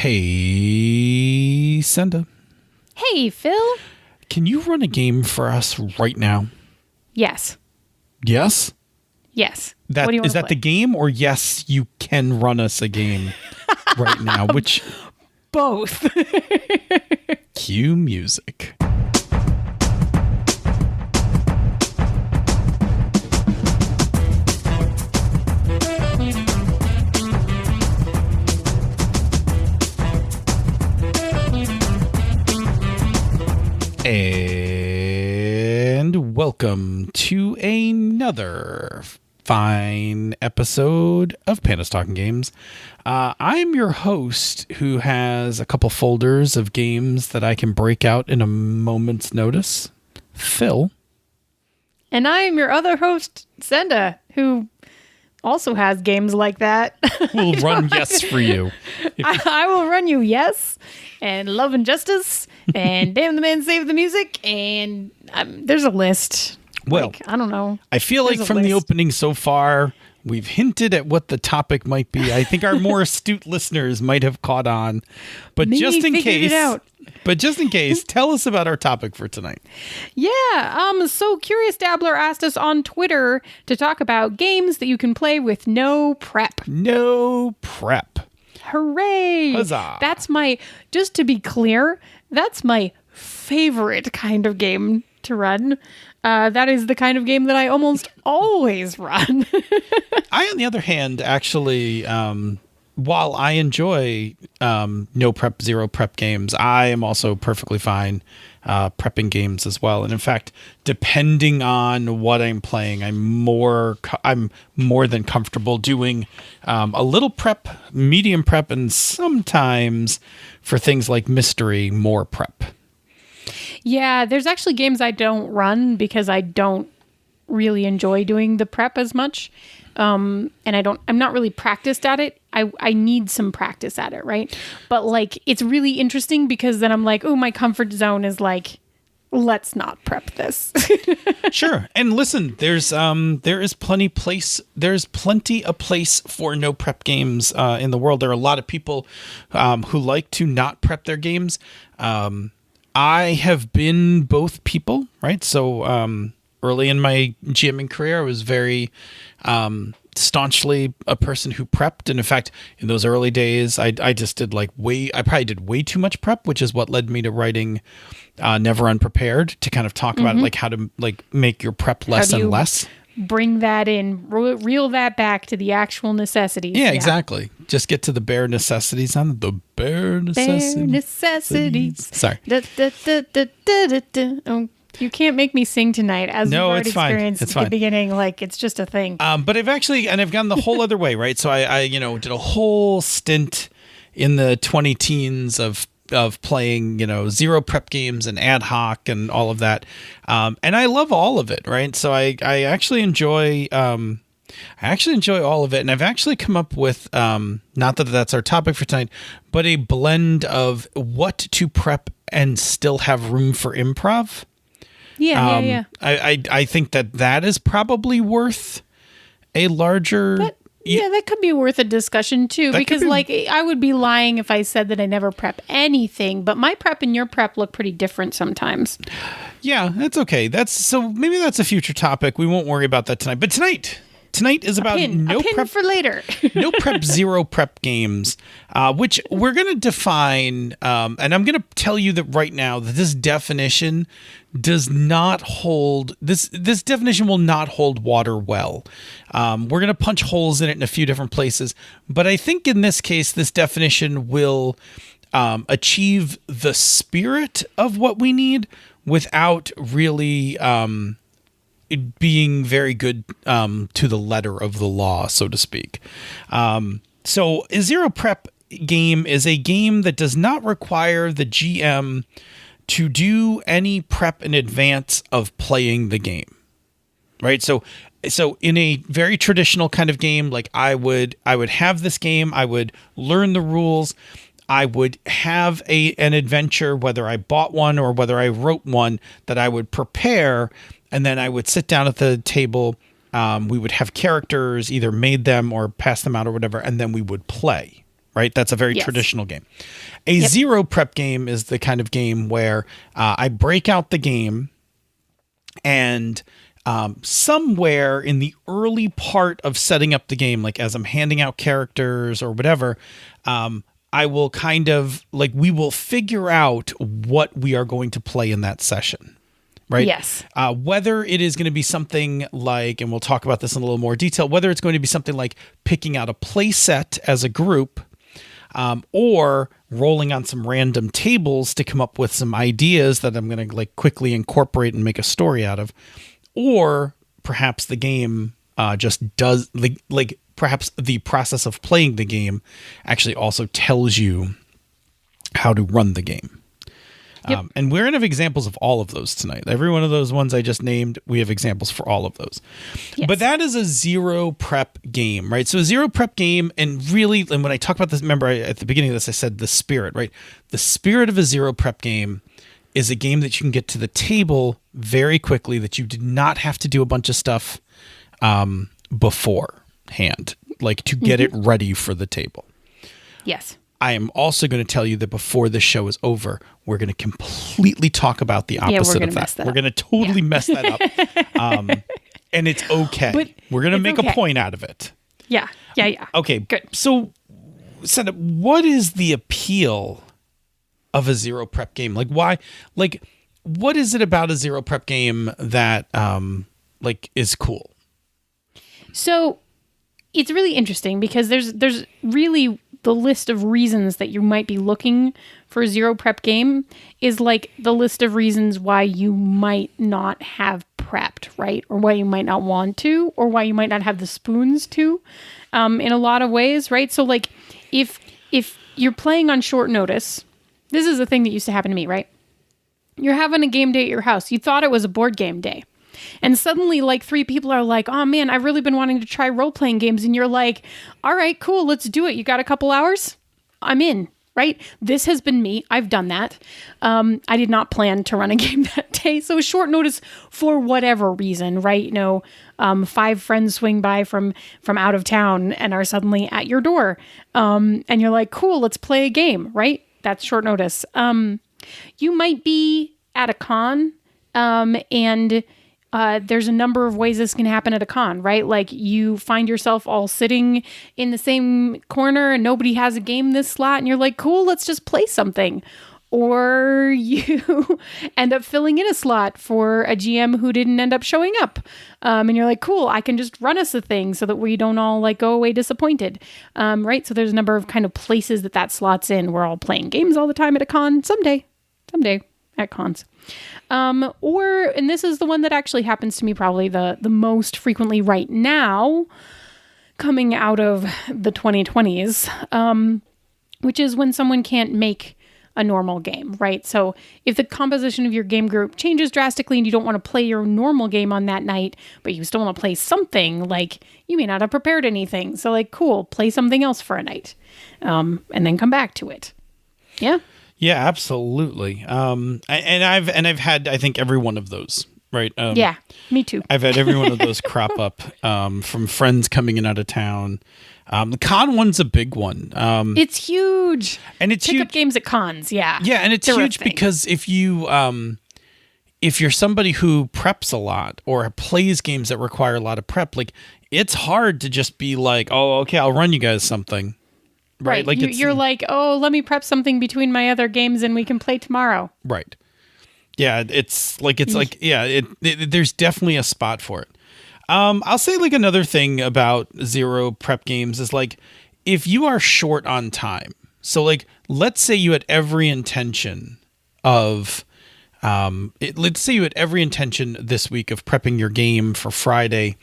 Hey, Senda. Hey, Phil. Can you run a game for us right now? Yes. Yes? Yes. What do you want to play? The game, or yes, you can run us a game right now? Which? Both. Cue music. And welcome to another fine episode of Panda's Talking Games. I'm your host who has a couple folders of games that I can break out in a moment's notice. Phil. And I'm your other host, Senda, who also has games like that. We'll run yes for you. I will run you yes, and Love and Justice, and Damn the Man Save the Music, and there's a list. Well, I don't know. I feel like from the opening so far, we've hinted at what the topic might be. I think our more astute listeners might have caught on. But just in case, tell us about our topic for tonight. Yeah, so Curious Dabbler asked us on Twitter to talk about games that you can play with no prep. No prep. Hooray! Huzzah! Just to be clear, that's my favorite kind of game to run. That is the kind of game that I almost always run. I, on the other hand, actually, while I enjoy no prep, zero prep games, I am also perfectly fine prepping games as well. And in fact, depending on what I'm playing, I'm more than comfortable doing a little prep, medium prep, and sometimes for things like mystery, more prep. Yeah, there's actually games I don't run because I don't really enjoy doing the prep as much. And I'm not really practiced at it. I need some practice at it, right? But like, it's really interesting because then I'm like, oh, my comfort zone is like, let's not prep this. Sure. And listen, there is plenty a place for no prep games in the world. There are a lot of people who like to not prep their games. I have been both people, right? So early in my GMing career, I was very staunchly a person who prepped. And in fact, in those early days, I just did I probably did way too much prep, which is what led me to writing Never Unprepared, to kind of talk about how to make your prep less and less. Bring that in, reel that back to the actual necessities. Yeah, exactly. Just get to the bare necessities on the bare necessities. Bare necessities. Sorry. Oh, you can't make me sing tonight, as we've already experienced at the beginning. It's just a thing. But I've gone the whole other way, right? So I did a whole stint in the 20 teens of playing, zero prep games and ad hoc and all of that. And I love all of it, right? So I actually enjoy all of it. And I've actually come up with, not that that's our topic for tonight, but a blend of what to prep and still have room for improv. Yeah. I think that is probably worth a larger... Yeah, that could be worth a discussion too, because I would be lying if I said that I never prep anything, but my prep and your prep look pretty different sometimes. Yeah, that's okay. Maybe that's a future topic. We won't worry about that tonight. But tonight is about no prep for later. No prep, zero prep games, which we're going to define. And I'm going to tell you that right now that this definition does not hold. This definition will not hold water well. We're going to punch holes in it in a few different places, but I think in this case, this definition will achieve the spirit of what we need without really it being very good to the letter of the law, so to speak. So a zero prep game is a game that does not require the GM to do any prep in advance of playing the game, right? So in a very traditional kind of game, like I would have this game, I would learn the rules, I would have an adventure, whether I bought one or whether I wrote one, that I would prepare. And then I would sit down at the table. We would have characters, either made them or pass them out or whatever, and then we would play, right? That's a very Yes. traditional game. A zero prep game is the kind of game where I break out the game and somewhere in the early part of setting up the game, like as I'm handing out characters or whatever, I will kind of like, we will figure out what we are going to play in that session. Right? Yes. Whether it is going to be something like, and we'll talk about this in a little more detail, whether it's going to be something like picking out a play set as a group, or rolling on some random tables to come up with some ideas that I'm going to like quickly incorporate and make a story out of, or perhaps the game just does like perhaps the process of playing the game actually also tells you how to run the game. Yep. And we're going to have examples of all of those tonight. Every one of those ones I just named, we have examples for all of those. Yes. But that is a zero prep game, right? So a zero prep game, and really, and when I talk about this, remember at the beginning of this, I said the spirit, right? The spirit of a zero prep game is a game that you can get to the table very quickly, that you did not have to do a bunch of stuff beforehand, like to get it ready for the table. Yes. I am also going to tell you that before the show is over, we're going to completely talk about the opposite of that. We're going to totally mess that up. And it's okay. But we're going to make okay. a point out of it. Yeah. Okay. Good. So, Senda, what is the appeal of a zero prep game? Like, why? Like, what is it about a zero prep game that, like, is cool? So, it's really interesting because there's really the list of reasons that you might be looking for a zero prep game is like the list of reasons why you might not have prepped, right? Or why you might not want to, or why you might not have the spoons to, in a lot of ways, right? So like if you're playing on short notice, this is a thing that used to happen to me, right? You're having a game day at your house. You thought it was a board game day. And suddenly, like, 3 people are like, oh, man, I've really been wanting to try role-playing games. And you're like, all right, cool, let's do it. You got a couple hours? I'm in, right? This has been me. I've done that. I did not plan to run a game that day. So short notice for whatever reason, right? You know, 5 friends swing by from out of town and are suddenly at your door. And you're like, cool, let's play a game, right? That's short notice. You might be at a con and... there's a number of ways this can happen at a con, right? Like you find yourself all sitting in the same corner and nobody has a game this slot and you're like, cool, let's just play something. Or you end up filling in a slot for a GM who didn't end up showing up. And you're like, cool, I can just run us a thing so that we don't all like go away disappointed. Right? So there's a number of kind of places that slot's in. We're all playing games all the time at a con someday at cons. And this is the one that actually happens to me probably the most frequently right now, coming out of the 2020s, which is when someone can't make a normal game, right? So if the composition of your game group changes drastically and you don't want to play your normal game on that night, but you still want to play something, like you may not have prepared anything. So like, cool, play something else for a night, and then come back to it. Yeah. Yeah, absolutely. And I've had, I think, every one of those, right? Yeah, me too. I've had every one of those crop up from friends coming in out of town. The con one's a big one. It's huge. And it's Pick huge. up games at cons, yeah. Yeah, and it's huge because if you're somebody who preps a lot or plays games that require a lot of prep, like it's hard to just be like, oh, okay, I'll run you guys something. Right. Like you're like, oh, let me prep something between my other games and we can play tomorrow. Right. Yeah. It's like, there's definitely a spot for it. I'll say like another thing about zero prep games is like, if you are short on time, so like, let's say you had every intention of, let's say you had every intention this week of prepping your game for Friday,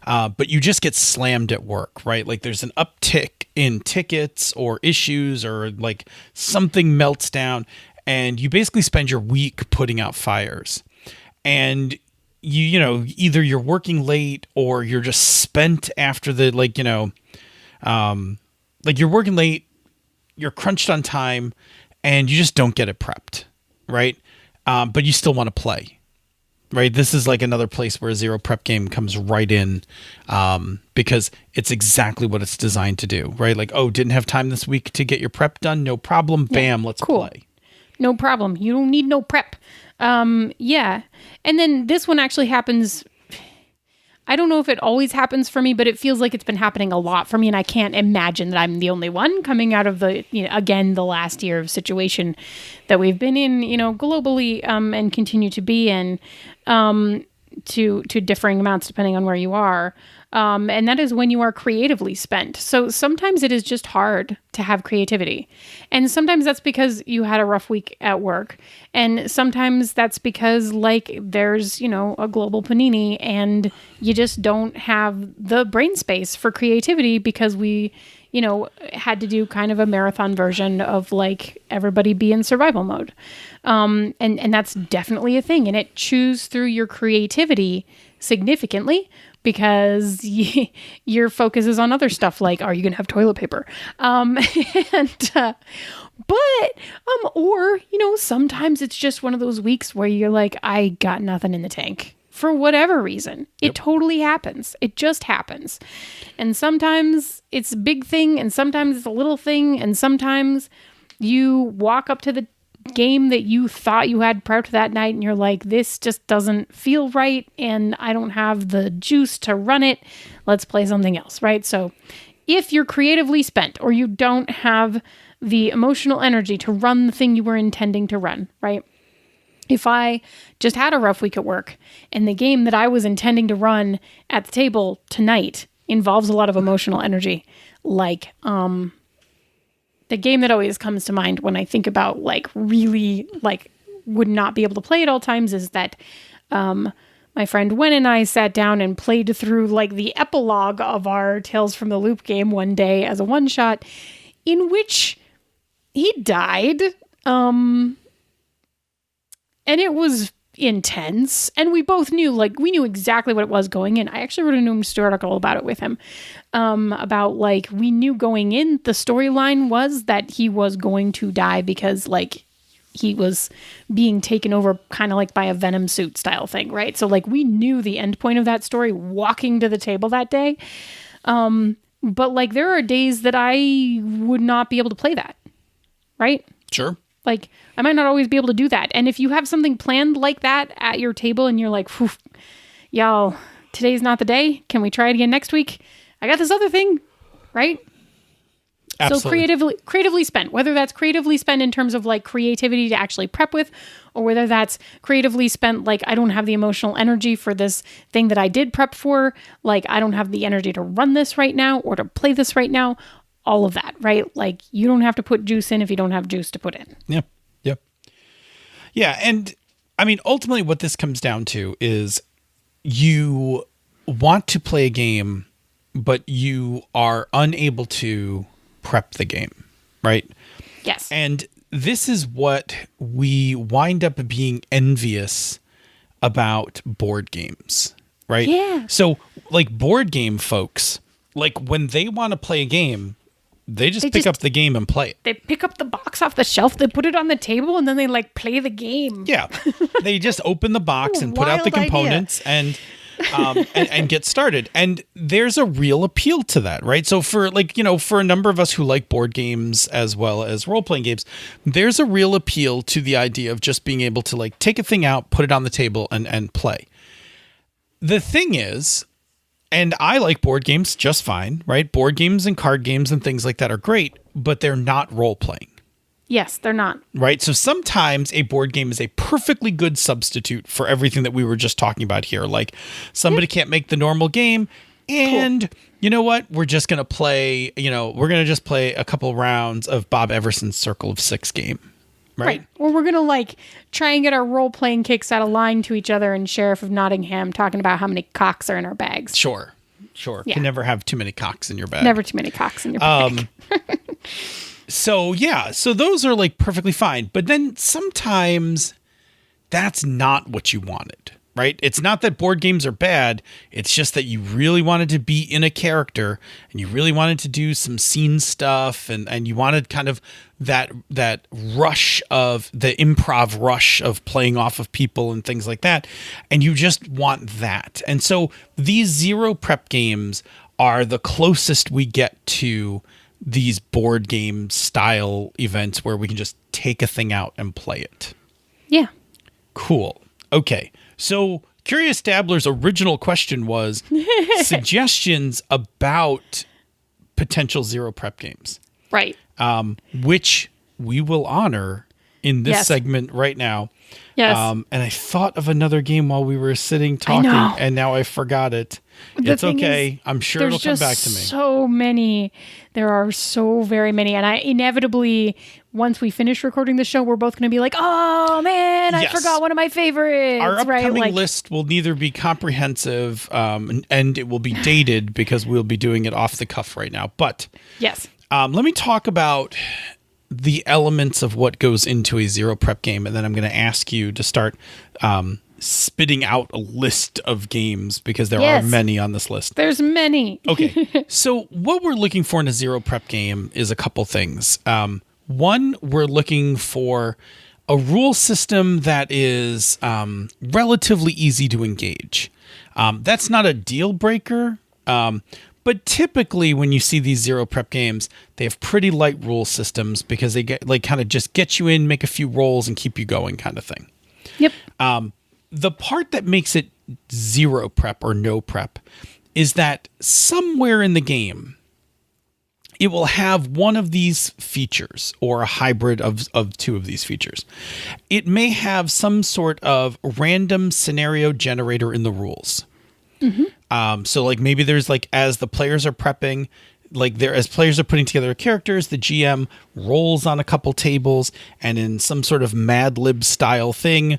but you just get slammed at work, right? Like there's an uptick in tickets or issues or like something melts down and you basically spend your week putting out fires. And you know, either you're working late or you're just spent after the, like, you know, like you're working late, you're crunched on time and you just don't get it prepped, right? But you still want to play, right? This is like another place where a zero prep game comes right in, because it's exactly what it's designed to do, right? Like, oh, didn't have time this week to get your prep done? No problem. Bam, let's play. No problem. You don't need no prep. Yeah. And then this one actually happens. I don't know if it always happens for me, but it feels like it's been happening a lot for me. And I can't imagine that I'm the only one coming out of the, again, the last year of situation that we've been in, globally, and continue to be in, to differing amounts depending on where you are. And that is when you are creatively spent. So sometimes it is just hard to have creativity. And sometimes that's because you had a rough week at work. And sometimes that's because there's, a global panini and you just don't have the brain space for creativity because we, had to do kind of a marathon version of everybody be in survival mode. And that's definitely a thing. And it chews through your creativity significantly because your focus is on other stuff like, are you going to have toilet paper? Or sometimes it's just one of those weeks where you're like, I got nothing in the tank for whatever reason. It totally happens. It just happens. And sometimes it's a big thing and sometimes it's a little thing. And sometimes you walk up to the game that you thought you had prepped that night and you're like, this just doesn't feel right and I don't have the juice to run it. Let's play something else, right? So if you're creatively spent or you don't have the emotional energy to run the thing you were intending to run, right? If I just had a rough week at work and the game that I was intending to run at the table tonight involves a lot of emotional energy, the game that always comes to mind when I think about really would not be able to play at all times is that my friend Wen and I sat down and played through the epilogue of our Tales from the Loop game one day as a one shot in which he died. And it was intense. And we both knew, we knew exactly what it was going in. I actually wrote a news article about it with him. About, we knew going in, the storyline was that he was going to die because, he was being taken over kind of by a Venom suit style thing, right? So, we knew the end point of that story walking to the table that day. But, there are days that I would not be able to play that, right? Sure. I might not always be able to do that. And if you have something planned like that at your table and you're like, y'all, today's not the day. Can we try it again next week? I got this other thing, right? Absolutely. So creatively spent, whether that's creatively spent in terms of creativity to actually prep with, or whether that's creatively spent, I don't have the emotional energy for this thing that I did prep for. I don't have the energy to run this right now or to play this right now. All of that, right? You don't have to put juice in if you don't have juice to put in. Yep. Yeah. And I mean, ultimately what this comes down to is you want to play a game, but you are unable to prep the game, right? Yes. And this is what we wind up being envious about board games, right? Yeah. So board game folks, when they want to play a game, they just pick up the game and play it. They pick up the box off the shelf, they put it on the table, and then they play the game. Yeah. They just open the box and put out the components and get started. And there's a real appeal to that, right? So for for a number of us who like board games as well as role-playing games, there's a real appeal to the idea of just being able to take a thing out, put it on the table and play. The thing is, and I like board games just fine, right? Board games and card games and things like that are great, but they're not role-playing. Yes, they're not. Right? So sometimes a board game is a perfectly good substitute for everything that we were just talking about here. Somebody can't make the normal game, and you know what? We're just going to play, we're going to just play a couple rounds of Bob Everson's Circle of Six game. Right. Or we're going to try and get our role-playing kicks out of line to each other and Sheriff of Nottingham talking about how many cocks are in our bags. Sure. Yeah. Can never have too many cocks in your bag. Never too many cocks in your bag. So those are perfectly fine. But then sometimes that's not what you wanted, right? It's not that board games are bad. It's just that you really wanted to be in a character and you really wanted to do some scene stuff and you wanted kind of that rush of the improv rush of playing off of people and things like that. And you just want that. And so these zero prep games are the closest we get to these board game style events where we can just take a thing out and play it. Yeah. Cool. Okay. So Curious Dabbler's original question was suggestions about potential zero prep games. Right. Which we will honor in this segment right now. Yes. And I thought of another game while we were sitting talking, and now I forgot it. It's okay. I'm sure it'll come back to me. So many. There are so very many. And I inevitably, once we finish recording the show, we're both going to be like, oh man, I forgot one of my favorites. Our upcoming list will neither be comprehensive and it will be dated because we'll be doing it off the cuff right now. But yes, let me talk about the elements of what goes into a zero prep game. And then I'm going to ask you to start spitting out a list of games because there are many on this list. There's many. Okay. So what we're looking for in a zero prep game is a couple things. One, we're looking for a rule system that is relatively easy to engage. That's not a deal breaker. But typically when you see these zero prep games, they have pretty light rule systems because they get kind of just get you in, make a few rolls and keep you going kind of thing. Yep. The part that makes it zero prep or no prep is that somewhere in the game, it will have one of these features or a hybrid of two of these features. It may have some sort of random scenario generator in the rules. Mm-hmm. So like maybe there's as the players are prepping, as players are putting together characters, the GM rolls on a couple tables and in some sort of Mad Lib style thing,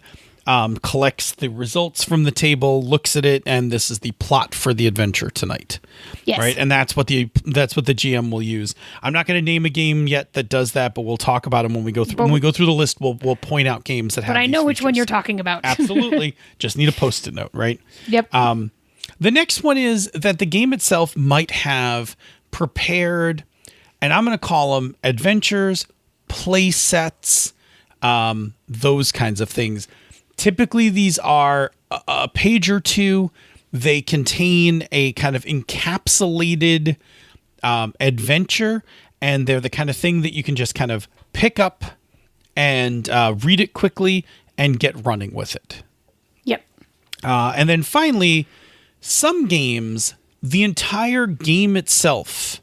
collects the results from the table, looks at it, and this is the plot for the adventure tonight. Yes. Right. And that's what the GM will use. I'm not going to name a game yet that does that, but we'll talk about them when we go through. When we go through the list, we'll point out games that have. But I know which features. one you're talking about. Absolutely. Just need a Post-it note, right? Yep. The next one is that the game itself might have prepared, and I'm going to call them adventures, play sets, those kinds of things. Typically, these are a page or two. They contain a kind of encapsulated adventure, and they're the kind of thing that you can just kind of pick up and read it quickly and get running with it. Yep. And then finally, some games, the entire game itself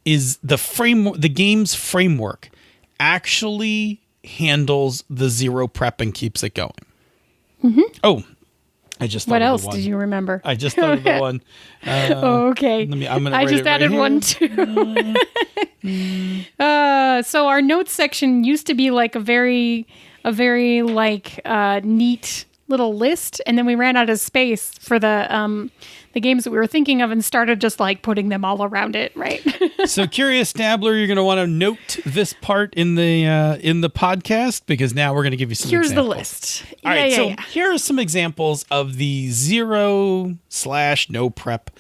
is the game's framework actually handles the zero prep and keeps it going. Mm-hmm. Oh, I just thought what of else the one. Did you remember? I just thought of the one. Okay. I just added one too. So our notes section used to be like a very neat little list, and then we ran out of space for the games that we were thinking of and started just putting them all around it, right? So Curious Dabbler, you're going to want to note this part in the podcast because now we're going to give you some Here's examples. the list. All right, here are some examples of the 0/no prep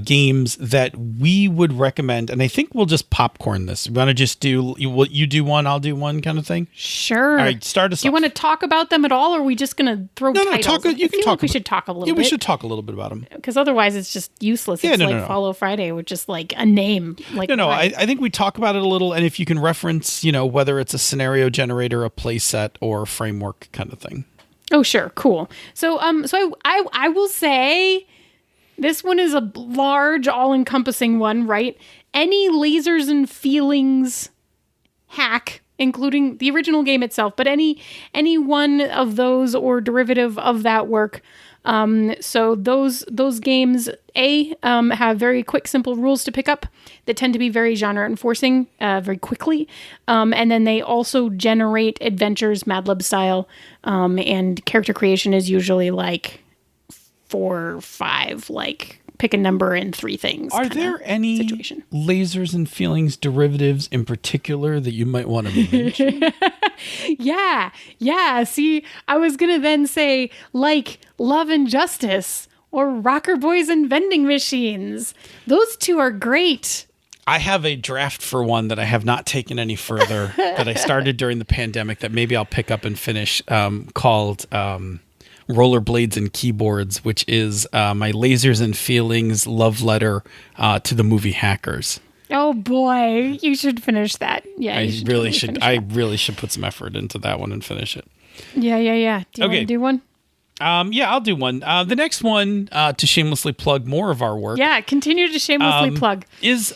games that we would recommend, and I think we'll just popcorn this. We want to just do you do one, I'll do one kind of thing. Sure. All right, start us off. Do you want to talk about them at all, or are we just going to throw titles? You can talk. We should talk a little bit. Yeah, we should talk a little bit about them because otherwise it's just useless. It's Follow Friday with just a name. I think we talk about it a little, and if you can reference, whether it's a scenario generator, a play set, or a framework kind of thing. Oh, sure, cool. So I will say. This one is a large, all-encompassing one, right? Any lasers and feelings hack, including the original game itself, but any one of those or derivative of that work. So those games, have very quick, simple rules to pick up that tend to be very genre enforcing, very quickly. And then they also generate adventures, Mad Lib style, and character creation is usually 4 or 5, pick a number and 3 things. Are there any lasers and feelings derivatives in particular that you might want to mention? Yeah. See, I was going to then say like Love and Justice or Rocker Boys and Vending Machines. Those two are great. I have a draft for one that I have not taken any further that I started during the pandemic that maybe I'll pick up and finish called Rollerblades and Keyboards, which is my Lasers and Feelings love letter to the movie Hackers. Oh boy, you should finish that. Yeah, I really should. I really should put some effort into that one and finish it. Yeah. Do you want to do one? Yeah, I'll do one. The next one, to shamelessly plug more of our work. Yeah, continue to shamelessly plug. Is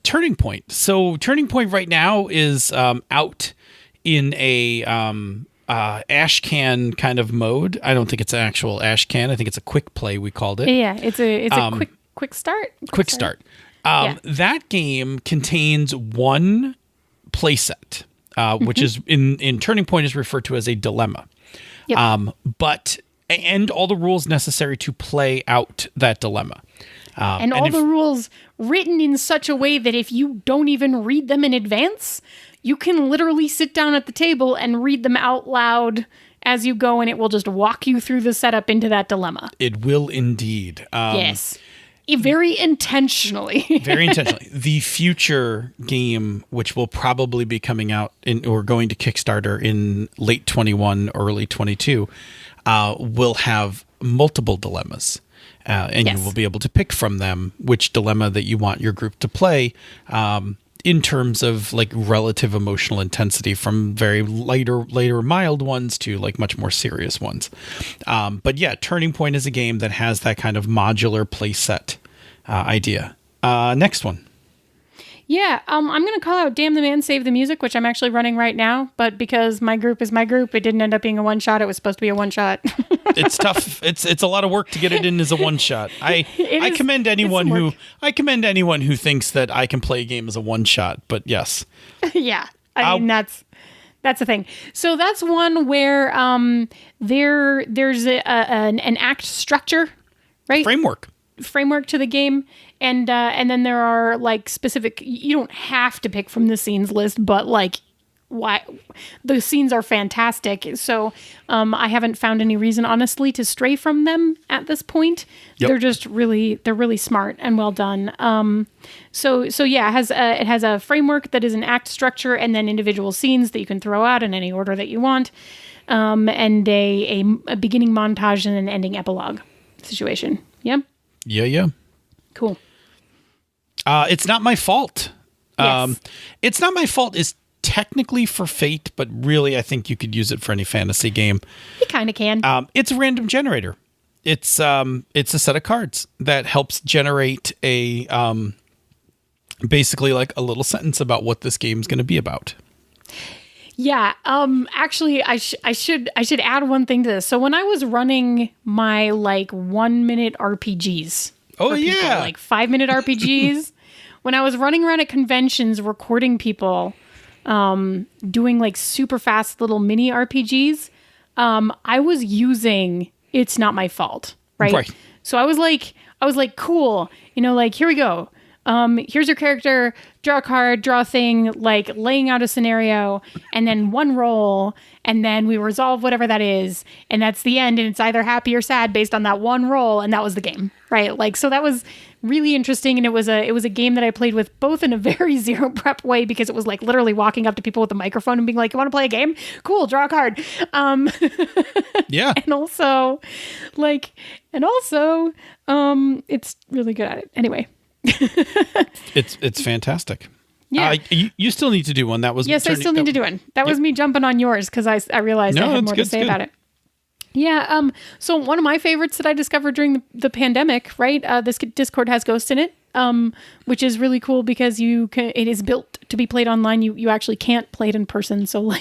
Turning Point. So Turning Point right now is out in a ash can kind of mode. I don't think it's an actual ash can. I think it's a quick play, we called it. Yeah, it's a quick start. Quick start. That game contains one playset, which is in Turning Point is referred to as a dilemma. Yep. And all the rules necessary to play out that dilemma. And all the rules written in such a way that if you don't even read them in advance, you can literally sit down at the table and read them out loud as you go, and it will just walk you through the setup into that dilemma. It will indeed. Yes. Very intentionally. Very intentionally. The future game, which will probably be coming out or going to Kickstarter in late 21, early 22, will have multiple dilemmas. And you will be able to pick from them which dilemma that you want your group to play in terms of like relative emotional intensity, from very later mild ones to like much more serious ones. But yeah, Turning Point is a game that has that kind of modular play set idea. Next one. Yeah, I'm going to call out Damn the Man, Save the Music, which I'm actually running right now. But because my group is my group, it didn't end up being a one-shot. It was supposed to be a one-shot. It's tough. It's a lot of work to get it in as a one-shot. I commend anyone who thinks that I can play a game as a one-shot. But yes. Yeah, I mean that's the thing. So that's one where there's an act structure, right? Framework to the game, and then there are like specific. You don't have to pick from the scenes list, but like why the scenes are fantastic. So I haven't found any reason, honestly, to stray from them at this point. Yep. They're really smart and well done. So yeah, it has a framework that is an act structure, and then individual scenes that you can throw out in any order that you want, and a beginning montage and an ending epilogue situation. Yeah. Yeah. Cool. It's Not My Fault. Yes. It's Not My Fault is technically for Fate, but really I think you could use it for any fantasy game. You kind of can. It's a random generator. It's a set of cards that helps generate a basically like a little sentence about what this game's going to be about. Yeah. Actually, I should add one thing to this. So when I was running my like 1 minute RPGs, like 5 minute RPGs, when I was running around at conventions recording people, doing like super fast little mini RPGs, I was using It's Not My Fault, right? So I was like, cool, like here we go. Here's your character, draw a card, draw a thing, like laying out a scenario, and then one roll, and then we resolve whatever that is, and that's the end, and it's either happy or sad based on that one roll, and that was the game, right? Like, so that was really interesting, and it was a game that I played with both in a very zero prep way, because it was like literally walking up to people with a microphone and being like, you want to play a game? Cool, draw a card. Yeah. And also, it's really good at it. Anyway. It's fantastic. Yeah. You still need to do one. That was I still need to do one. That was me jumping on yours because I realized I had more to say about it. Yeah. So one of my favorites that I discovered during the pandemic, right? This Discord has Ghosts in it, which is really cool because it is built to be played online. You actually can't play it in person. So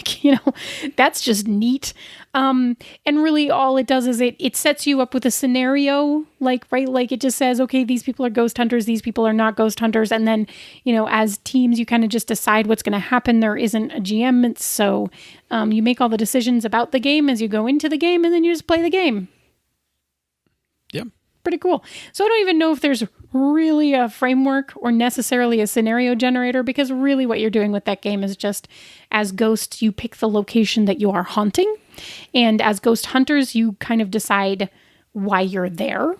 that's just neat. And really all it does is it sets you up with a scenario, right? Like it just says, okay, these people are ghost hunters. These people are not ghost hunters. And then, as teams, you kind of just decide what's going to happen. There isn't a GM. So you make all the decisions about the game as you go into the game, and then you just play the game. Yeah. Pretty cool. So I don't even know if there's really a framework or necessarily a scenario generator, because really what you're doing with that game is just, as ghosts, you pick the location that you are haunting. And as ghost hunters, you kind of decide why you're there.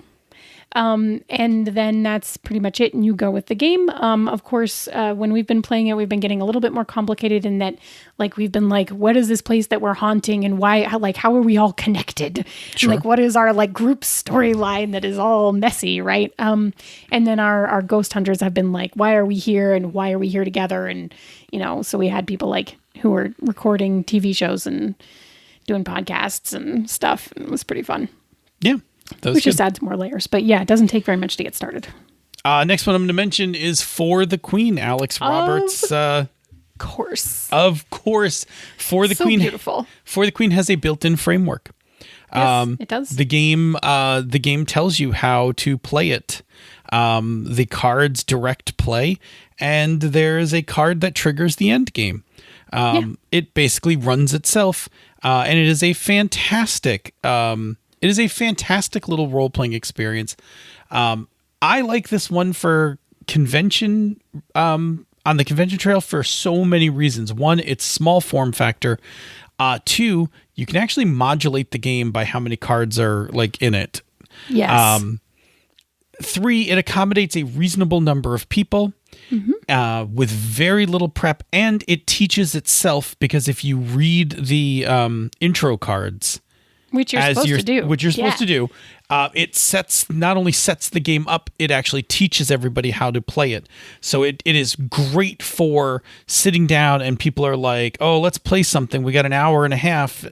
And then that's pretty much it. And you go with the game. Of course, when we've been playing it, we've been getting a little bit more complicated in that, like, we've been like, what is this place that we're haunting and why, how are we all connected? Sure. Like, what is our like group storyline that is all messy, right? And then our ghost hunters have been like, why are we here and why are we here together? And, so we had people like who were recording TV shows and doing podcasts and stuff. And it was pretty fun. Yeah. Which just adds more layers. But yeah, it doesn't take very much to get started. Next one I'm going to mention is For the Queen, Alex Roberts. Of course. For the so Queen. Beautiful. For the Queen has a built-in framework. Yes, it does. The game tells you how to play it. The cards direct play, and there's a card that triggers the end game. It basically runs itself, and it is a fantastic. It is a fantastic little role-playing experience. I like this one for convention, on the convention trail for so many reasons. One, it's small form factor. Two, you can actually modulate the game by how many cards are like in it. Yes. Three, it accommodates a reasonable number of people with very little prep, and it teaches itself, because if you read the intro cards, which you're supposed to do. Which you're supposed to do. It not only sets the game up, it actually teaches everybody how to play it. So it is great for sitting down and people are like, oh, let's play something. We got an hour and a half,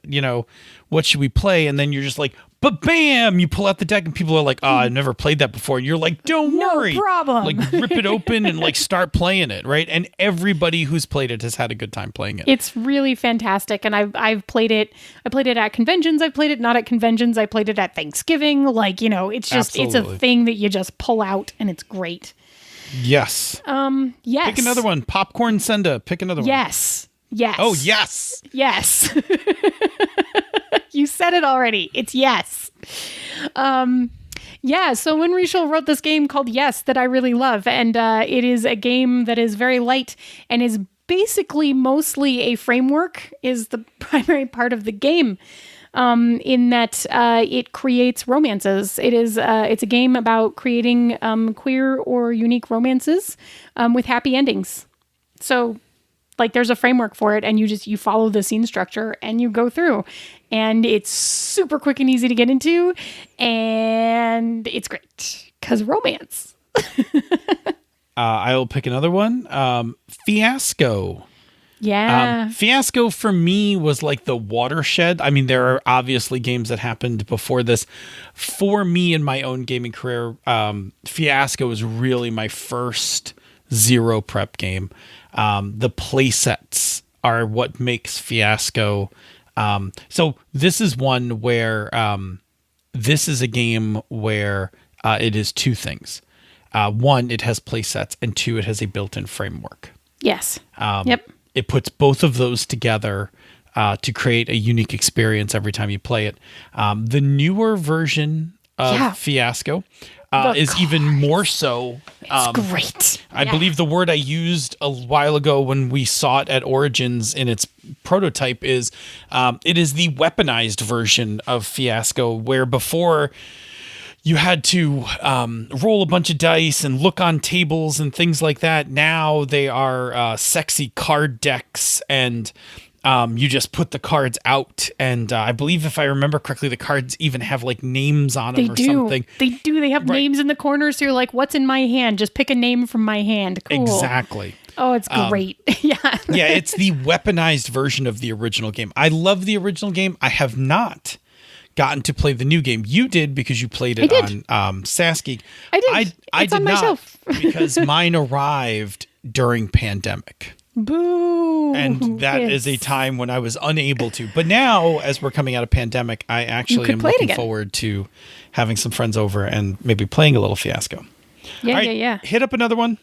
what should we play? And then you're just like, but bam, you pull out the deck and people are like, oh, I've never played that before. And you're like, don't worry. No problem. Like rip it open and like start playing it, right? And everybody who's played it has had a good time playing it. It's really fantastic. And I've played it. I played it at conventions. I've played it not at conventions. I played it at Thanksgiving. Like, it's just, Absolutely. It's a thing that you just pull out and it's great. Yes. Yes. Pick another one. Popcorn Senda. Pick another one. Yes. Yes. Oh, yes. Yes. You said it already. It's yes. Yeah, so Win Rishal wrote this game called Yes that I really love. And it is a game that is very light and is basically mostly a framework, is the primary part of the game, in that it creates romances. It's a game about creating queer or unique romances with happy endings. So like there's a framework for it, and you follow the scene structure and you go through, and it's super quick and easy to get into, and it's great because romance. I'll pick another one. Fiasco. Yeah. Fiasco for me was like the watershed. I mean, there are obviously games that happened before this. For me in my own gaming career, Fiasco was really my first zero prep game. The play sets are what makes Fiasco. So this is one where this is a game where it is two things. One, it has play sets, and two, it has a built-in framework. Yes. Yep. It puts both of those together to create a unique experience every time you play it. The newer version of Fiasco is even more so. It's great. I believe the word I used a while ago when we saw it at Origins in its prototype is it is the weaponized version of Fiasco, where before you had to roll a bunch of dice and look on tables and things like that. Now they are sexy card decks, and you just put the cards out. And I believe, if I remember correctly, the cards even have like names on them something. They do. They have names in the corner. So you're like, what's in my hand? Just pick a name from my hand. Cool. Exactly. Oh, it's great. Yeah. Yeah, it's the weaponized version of the original game. I love the original game. I have not gotten to play the new game. You did, because you played it on Sasky. I did. I It's did on my not shelf. because mine arrived during pandemic. Boo. And that is a time when I was unable to. But now, as we're coming out of pandemic, I actually am play it looking again. forward to having some friends over and maybe playing a little Fiasco. Yeah, All right, yeah. Hit up another one.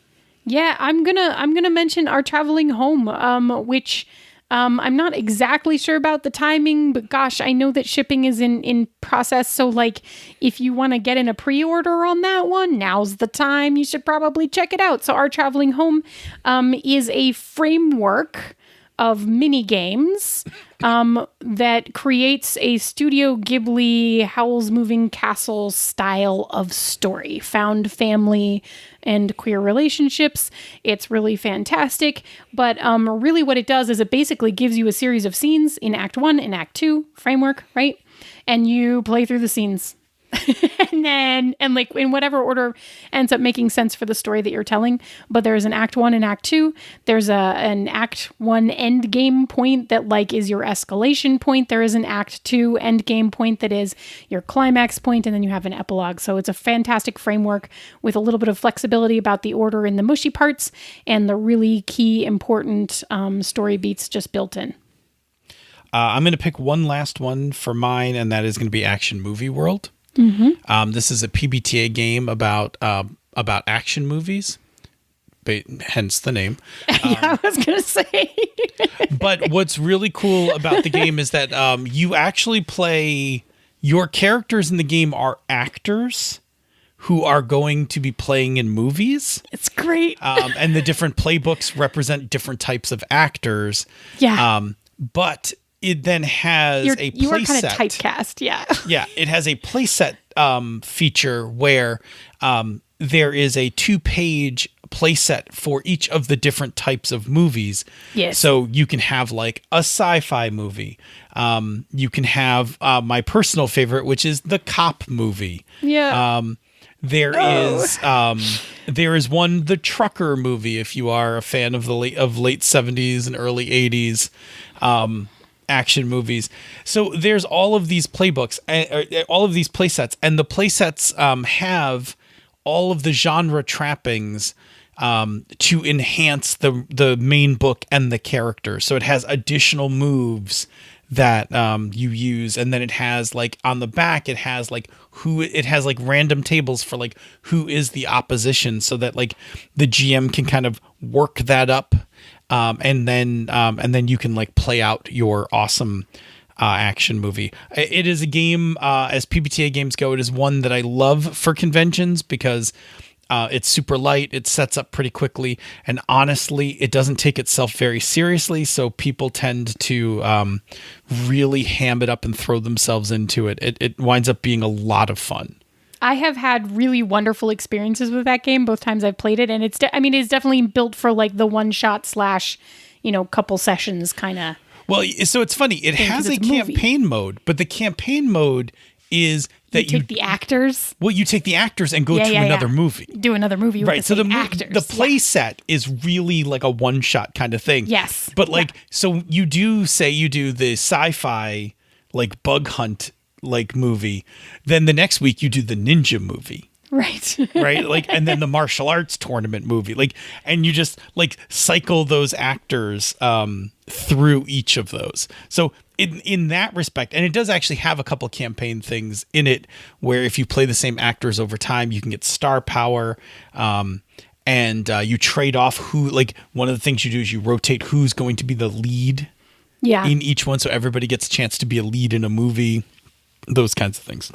Yeah, I'm gonna mention Our Traveling Home, which I'm not exactly sure about the timing, but gosh, I know that shipping is in process. So like if you want to get in a pre-order on that one, now's the time. You should probably check it out. So Our Traveling Home is a framework of mini games that creates a Studio Ghibli Howl's Moving Castle style of story, found family and queer relationships. It's really fantastic, but really what it does is it basically gives you a series of scenes in Act 1 and Act 2 framework, right? And you play through the scenes. and like in whatever order ends up making sense for the story that you're telling. But there's an Act 1 and Act 2. There's an Act 1 end game point that like is your escalation point. There is an Act 2 end game point that is your climax point, and then you have an epilogue. So it's a fantastic framework with a little bit of flexibility about the order in the mushy parts and the really key important story beats just built in. I'm going to pick one last one for mine, and that is going to be Action Movie World. This is a PBTA game about action movies, hence the name. Yeah, I was going to say. But what's really cool about the game is that you actually play, your characters in the game are actors who are going to be playing in movies. It's great. And the different playbooks represent different types of actors. Yeah. But it then has a you are playset. kind of typecast, yeah. Yeah, it has a playset feature where there is a 2-page playset for each of the different types of movies. Yes. So you can have like a sci-fi movie. You can have my personal favorite, which is the cop movie. Yeah. There is one, the trucker movie, if you are a fan of the late 70s and early 80s action movies. So there's all of these playbooks, all of these playsets, and the playsets have all of the genre trappings to enhance the main book and the character. So it has additional moves that you use, and then it has like on the back it has like random tables for like who is the opposition, so that like the GM can kind of work that up, and then you can like play out your awesome action movie. It is a game, as PBTA games go, it is one that I love for conventions because it's super light, it sets up pretty quickly, and honestly, it doesn't take itself very seriously, so people tend to really ham it up and throw themselves into it. It winds up being a lot of fun. I have had really wonderful experiences with that game both times I've played it, and it's definitely built for like the one shot / couple sessions kind of. Well, so it's funny. It has a campaign mode, but the campaign mode is that you take the actors. Well, you take the actors and go to another movie. Do another movie with the same actors. The play set is really like a one-shot kind of thing. Yes. But so you do the sci-fi like bug hunt like movie, then the next week you do the ninja movie. Right. Right. Like, and then the martial arts tournament movie, like, and you just like cycle those actors through each of those. So in that respect, and it does actually have a couple campaign things in it where if you play the same actors over time, you can get star power. And you trade off who, like, one of the things you do is you rotate who's going to be the lead in each one. So everybody gets a chance to be a lead in a movie, those kinds of things.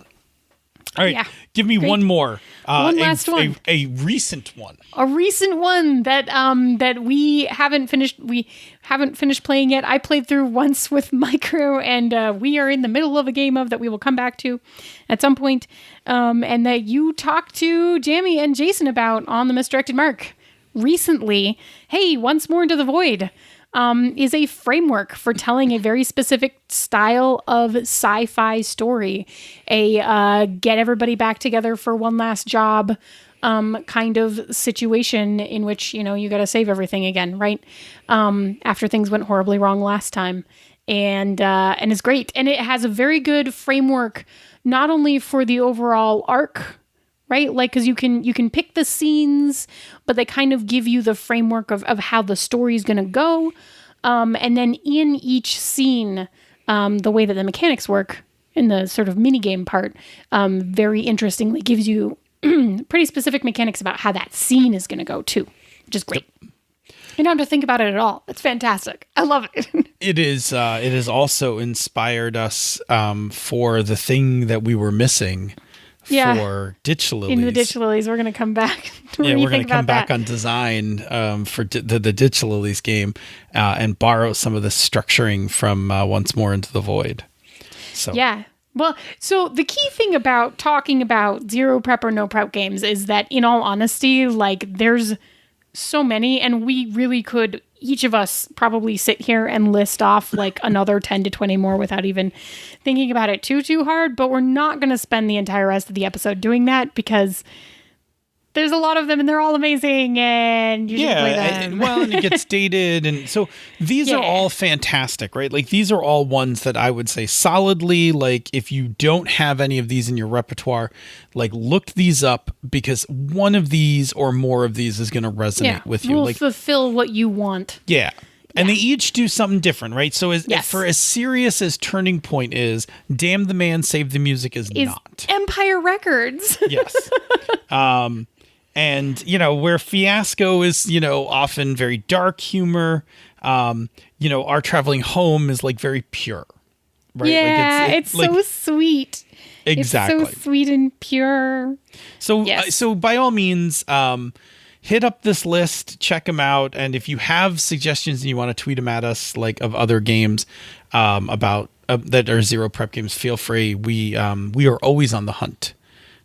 All right, give me one more. One last one. A recent one. A recent one that that we haven't finished. We haven't finished playing yet. I played through once with my crew, and we are in the middle of a game of that we will come back to at some point. And that you talked to Jamie and Jason about on the Misdirected Mark recently. Hey, Once More Into the Void. Is a framework for telling a very specific style of sci-fi story, a get everybody back together for one last job kind of situation in which, you got to save everything again, right? After things went horribly wrong last time. And it's great. And it has a very good framework, not only for the overall arc, right? Like, because you can pick the scenes, but they kind of give you the framework of how the story is going to go. And then in each scene, the way that the mechanics work in the sort of mini game part, very interestingly gives you pretty specific mechanics about how that scene is going to go too, which is great. You don't have to think about it at all. It's fantastic. I love it. It is. It has also inspired us for the thing that we were missing for Ditch Lilies. In the Ditch Lilies, we're going to come back. We're going to come back on design for the Ditch Lilies game and borrow some of the structuring from Once More Into the Void. So yeah. Well, so the key thing about talking about zero prep or no prep games is that, in all honesty, like, there's so many, and we really could, each of us probably sit here and list off like another 10 to 20 more without even thinking about it too hard. But we're not going to spend the entire rest of the episode doing that, because there's a lot of them and they're all amazing and you should play them. And it gets dated. And so these are all fantastic, right? Like, these are all ones that I would say solidly, like, if you don't have any of these in your repertoire, like, look these up, because one of these or more of these is going to resonate with you. Will like, fulfill what you want. Yeah. And they each do something different, right? So for as serious as Turning Point is, Damn the Man, Save the Music is not. Empire Records. Yes. And, where Fiasco is, often very dark humor, Our Traveling Home is like very pure, right? Yeah, it's so sweet. Exactly. It's so sweet and pure. So, so by all means, hit up this list, check them out. And if you have suggestions and you want to tweet them at us, like, of other games about that are zero prep games, feel free. We are always on the hunt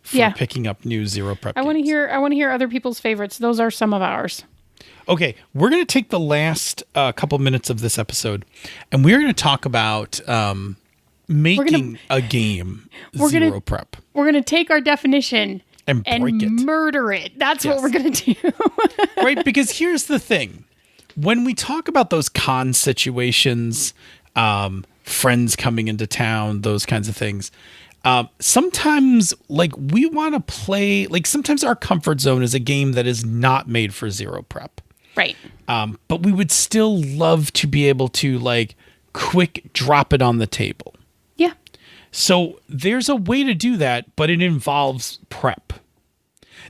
for picking up new zero prep games. I want to hear other people's favorites. Those are some of ours. Okay, we're going to take the last couple minutes of this episode, and we're going to talk about making a game zero prep. We're going to take our definition and break it. Murder it. That's what we're going to do. Right, because here's the thing. When we talk about those con situations, friends coming into town, those kinds of things, sometimes, like, we want to play, like, sometimes our comfort zone is a game that is not made for zero prep. Right. But we would still love to be able to, like, quick drop it on the table. Yeah. So there's a way to do that, but it involves prep.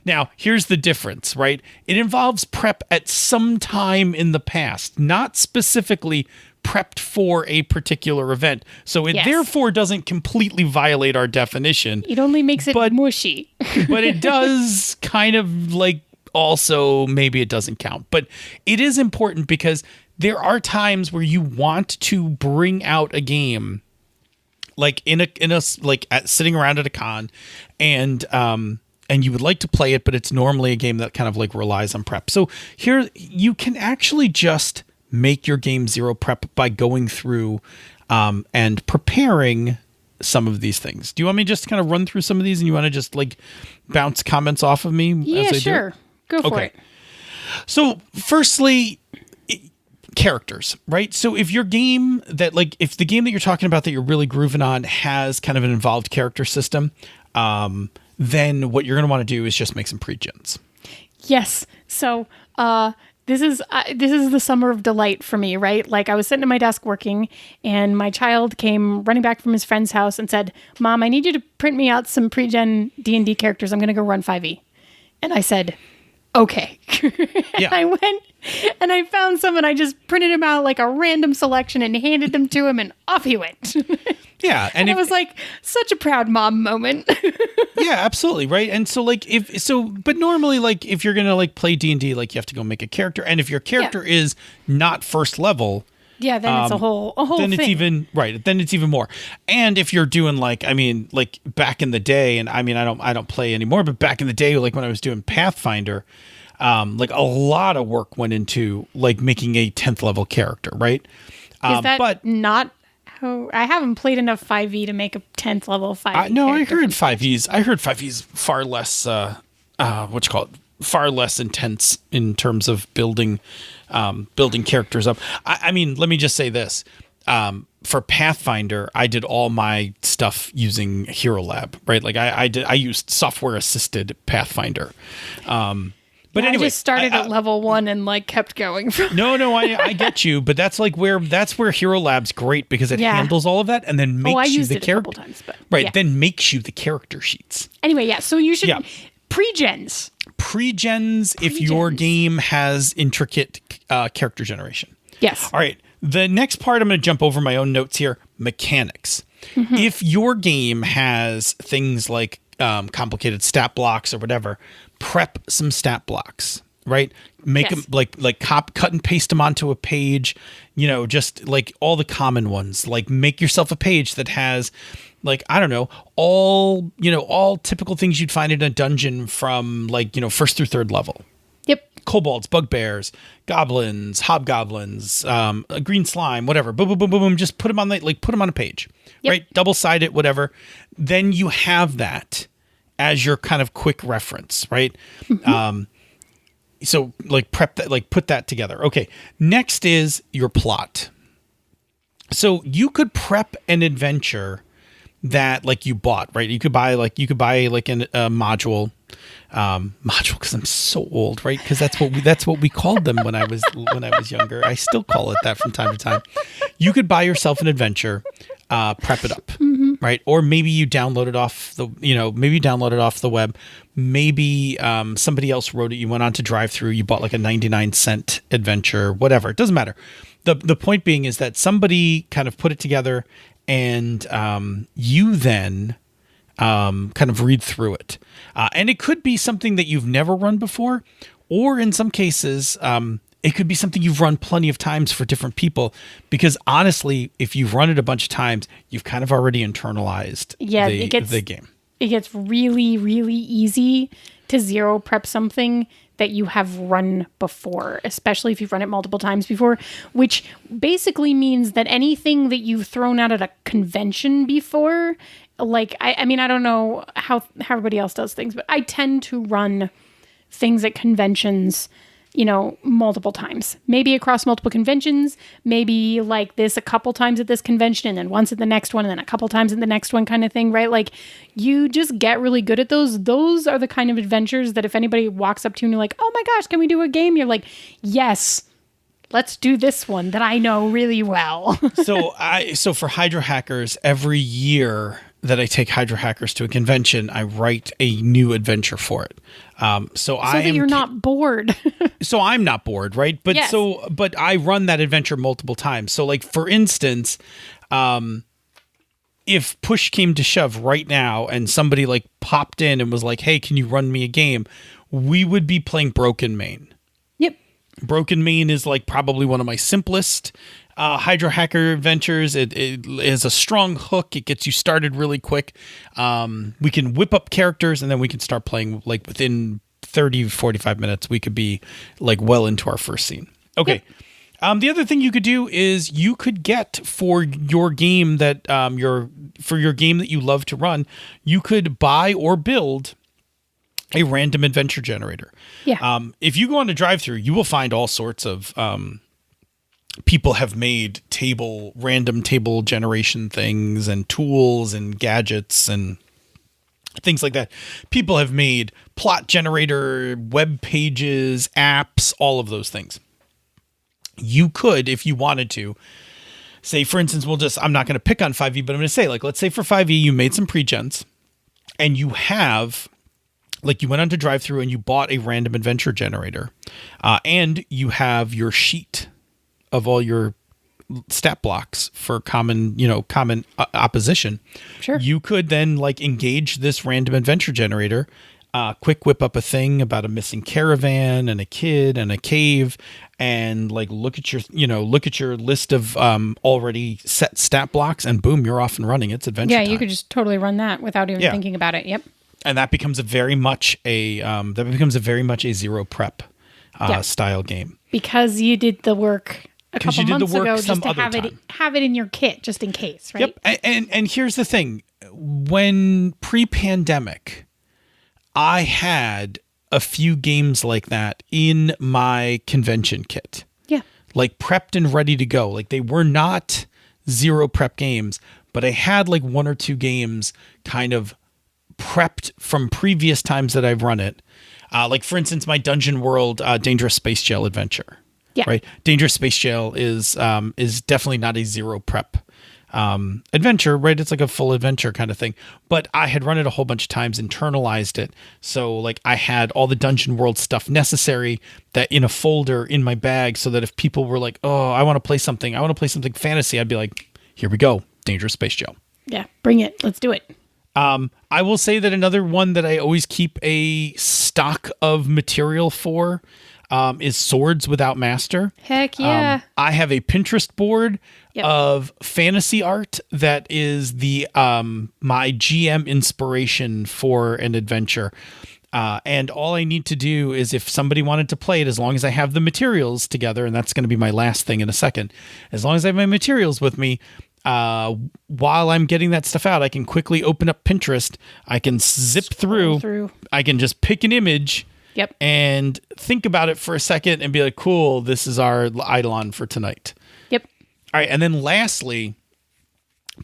Now, here's the difference, right? It involves prep at some time in the past, not specifically prepped for a particular event. So it therefore doesn't completely violate our definition. It only makes it mushy. But it does kind of, like, also maybe it doesn't count. But it is important, because there are times where you want to bring out a game, like in a like sitting around at a con, and you would like to play it, but it's normally a game that kind of, like, relies on prep. So here you can actually just make your game zero prep by going through and preparing some of these things. Do you want me just to kind of run through some of these, and you want to just, like, bounce comments off of me? Yeah, sure. Go for it. So firstly, characters, right? So if your game that, like, if the game that you're talking about that you're really grooving on has kind of an involved character system, then what you're going to want to do is just make some pre-gens. Yes. So, this is the summer of delight for me, right? Like, I was sitting at my desk working, and my child came running back from his friend's house and said, "Mom, I need you to print me out some pre-gen D&D characters. I'm going to go run 5e." And I said, "Okay." Yeah. I went and I found some, and I just printed them out like a random selection and handed them to him, and off he went. Yeah. And it was like such a proud mom moment. Yeah, absolutely. Right. And so, like, but normally, like, if you're going to, like, play D&D, like, you have to go make a character. And if your character is not first level, then it's a whole then thing. It's even right. Then it's even more. And if you're doing, like, I mean, like, back in the day, and I mean, I don't play anymore, but back in the day, like, when I was doing Pathfinder, like, a lot of work went into, like, making a 10th level character. Right. Is that not how? I haven't played enough 5e to make a 10th level 5e. No, I heard 5e's. I heard 5e's far less. Far less intense in terms of building characters up. I mean, let me just say this. For Pathfinder, I did all my stuff using Hero Lab, right? Like, I used software assisted Pathfinder. But anyway, I just started at level 1 and, like, kept going. No, I get you, but that's where Hero Lab's great, because it handles all of that and then makes you the character. Times, but right, then makes you the character sheets. Anyway, so you should pre-gens. Pre-gens if your game has intricate character generation. Yes. All right. The next part, I'm going to jump over my own notes here. Mechanics. If your game has things like complicated stat blocks or whatever, prep some stat blocks, right? Make them cut and paste them onto a page, just like all the common ones. Like make yourself a page that has like, I don't know, all typical things you'd find in a dungeon from like, first through third level. Yep. Kobolds, bugbears, goblins, hobgoblins, green slime, whatever. Boom, boom, boom, boom, boom. Just put them on a page, right? Double side it, whatever. Then you have that as your kind of quick reference, right? So like prep that, like put that together. Okay. Next is your plot. So you could prep an adventure that like you bought, right? You could buy like a module because I'm so old, right? Because that's what we called them when I was younger. I still call it that from time to time. You could buy yourself an adventure, prep it up, right? Or maybe you download it off the web. Maybe somebody else wrote it. You went on to drive through. You bought like a 99-cent adventure, whatever. It doesn't matter. The point being is that somebody kind of put it together, and you then kind of read through it. And it could be something that you've never run before, or in some cases, it could be something you've run plenty of times for different people, because honestly, if you've run it a bunch of times, you've kind of already internalized the game. It gets really, really easy to zero prep something that you have run before, especially if you've run it multiple times before, which basically means that anything that you've thrown out at a convention before, like, I mean, I don't know how everybody else does things, but I tend to run things at conventions, multiple times, maybe across multiple conventions, maybe like this a couple times at this convention and then once at the next one and then a couple times at the next one kind of thing, right? Like you just get really good at those. Those are the kind of adventures that if anybody walks up to you and you're like, oh my gosh, can we do a game? You're like, yes, let's do this one that I know really well. So for Hydra Hackers, every year that I take Hydra Hackers to a convention, I write a new adventure for it. So that you're not bored. So I'm not bored, right? But yes. But I run that adventure multiple times. So like, for instance, if push came to shove right now and somebody like popped in and was like, hey, can you run me a game? We would be playing Broken Main. Yep. Broken Main is like probably one of my simplest Hydra Hacker adventures. It is a strong hook. It gets you started really quick. We can whip up characters and then we can start playing like within 30, 45 minutes. We could be like well into our first scene. Okay. Yep. The other thing you could do is you could get for your game that your game that you love to run, you could buy or build a random adventure generator. Yeah. If you go on a drive-through, you will find all sorts of people have made random table generation things and tools and gadgets and things like that. People have made plot generator, web pages, apps, all of those things. You could, if you wanted to, say, for instance, I'm not going to pick on 5e, but I'm going to say, like, let's say for 5e, you made some pre-gens and you have, like, you went on to drive through and you bought a random adventure generator, and you have your sheet of all your stat blocks for common opposition. Sure. You could then like engage this random adventure generator, quick whip up a thing about a missing caravan and a kid and a cave, and like look at your list of already set stat blocks, and boom, you're off and running. It's adventure time. You could just totally run that without even thinking about it. Yep. And that becomes a very much a zero prep style game, because you did the work a couple months ago just to have it in your kit just in case, right? Yep. And here's the thing. When pre-pandemic, I had a few games like that in my convention kit. Yeah. Like prepped and ready to go. Like they were not zero prep games, but I had like one or two games kind of prepped from previous times that I've run it. Like for instance, my Dungeon World Dangerous Space Jail adventure. Yeah. Right. Dangerous Space Jail is definitely not a zero prep adventure, right? It's like a full adventure kind of thing. But I had run it a whole bunch of times, internalized it. So like I had all the Dungeon World stuff necessary that in a folder in my bag, so that if people were like, oh, I want to play something fantasy, I'd be like, here we go, Dangerous Space Joe. Yeah, bring it. Let's do it. I will say that another one that I always keep a stock of material for is Swords Without Master. Heck yeah. I have a Pinterest board Yep. of fantasy art that is the my GM inspiration for an adventure. And all I need to do is, if somebody wanted to play it, as long as I have the materials together, and that's going to be my last thing in a second, as long as I have my materials with me, while I'm getting that stuff out, I can quickly open up Pinterest. I can zip through. I can just pick an image. Yep. And think about it for a second and be like, cool, this is our Eidolon for tonight. Yep. All right. And then lastly,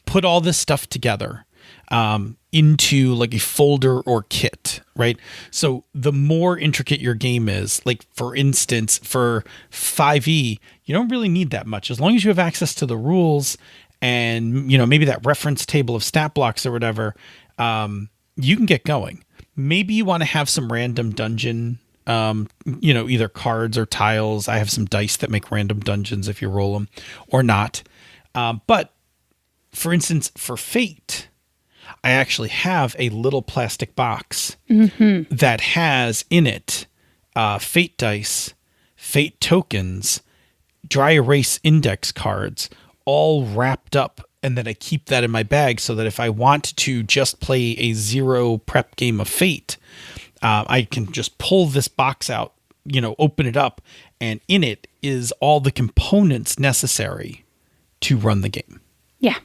put all this stuff together into like a folder or kit, right? So the more intricate your game is, like for instance, for 5e, you don't really need that much. As long as you have access to the rules and, you know, maybe that reference table of stat blocks or whatever, you can get going. Maybe you want to have some random dungeon, you know, either cards or tiles. I have some dice that make random dungeons if you roll them or not. But for instance, for Fate, I actually have a little plastic box that has in it Fate dice, Fate tokens, dry erase index cards, all wrapped up. And then I keep that in my bag so that if I want to just play a zero prep game of Fate, I can just pull this box out, you know, open it up, and in it is all the components necessary to run the game. Yeah.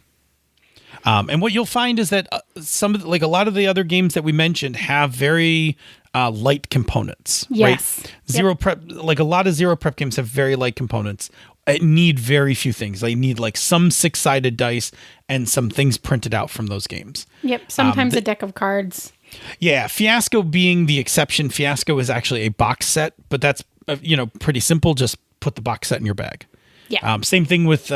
And what you'll find is that some of like a lot of the other games that we mentioned have very light components. Yes. Right? Zero prep, like a lot of zero prep games have very light components. It need very few things. They need like some 6-sided dice and some things printed out from those games. Yep. Sometimes a deck of cards. Yeah. Fiasco being the exception. Fiasco is actually a box set, but that's, you know, pretty simple. Just put the box set in your bag. Yeah. Same thing with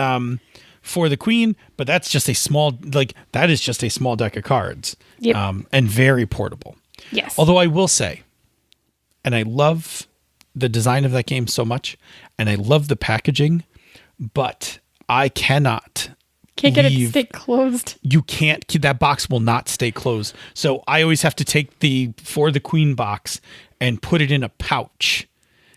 For the Queen, but that's just a small, like that is just a small deck of cards. Yep. And very portable. Yes. Although I will say, and I love the design of that game so much, and I love the packaging, but I cannot Can't get it to stay closed. You can't, that box will not stay closed. So I always have to take the For the Queen box and put it in a pouch.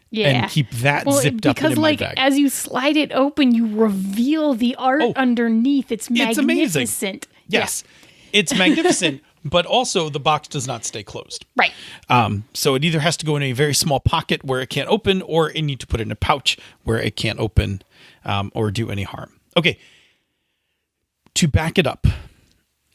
Yeah. And keep that zipped up in my bag. Because as you slide it open, you reveal the art underneath. It's magnificent. It's amazing. Yes. Yeah. It's magnificent, but also the box does not stay closed. Right. So it either has to go in a very small pocket where it can't open, or you need to put it in a pouch where it can't open or do any harm. Okay. To back it up,